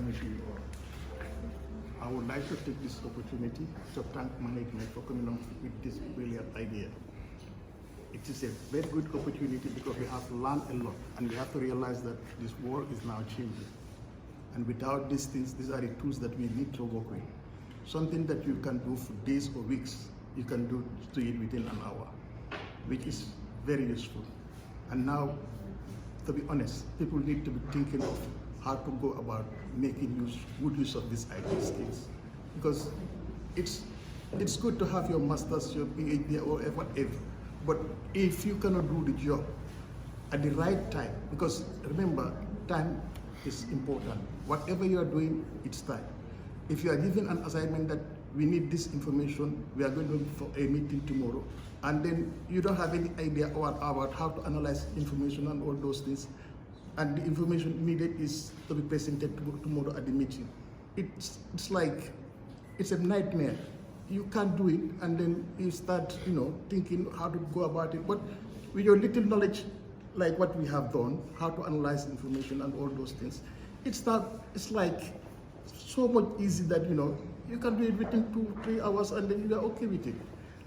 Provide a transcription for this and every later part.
committee, I would like to take this opportunity to thank management for coming up with this brilliant idea. It is a very good opportunity because we have learned a lot, and we have to realize that this world is now changing. And without these things, these are the tools that we need to work with. Something that you can do for days or weeks, you can do it within an hour, which is very useful. And now, to be honest, people need to be thinking of how to go about making good use of these IT skills. Because it's good to have your master's, your PhD, or whatever, but if you cannot do the job at the right time, because remember, time is important. Whatever you are doing, it's time. If you are given an assignment that we need this information, we are going to for a meeting tomorrow, and then you don't have any idea about how to analyze information and all those things, and the information needed is to be presented tomorrow at the meeting. It's like, it's a nightmare. You can't do it, and then you start, thinking how to go about it. But with your little knowledge, like what we have done, how to analyze information and all those things, it's like so much easy that, you can do it within 2-3 hours, and then you are okay with it.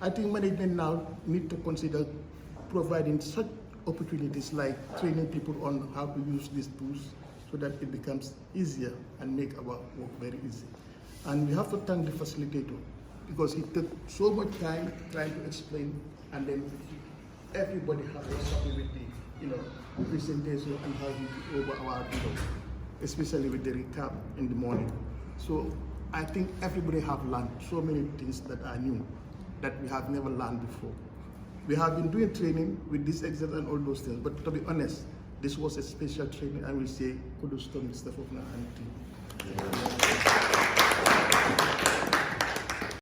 I think management now need to consider providing such opportunities like training people on how to use these tools so that it becomes easier and make our work very easy. And we have to thank the facilitator because he took so much time trying to explain, and then everybody was happy with the presentation and how we go about especially with the recap in the morning. So I think everybody have learned so many things that are new that we have never learned before. We have been doing training with this exam and all those things, but to be honest, this was a special training. I will say kudos to Mr. Fofana and team.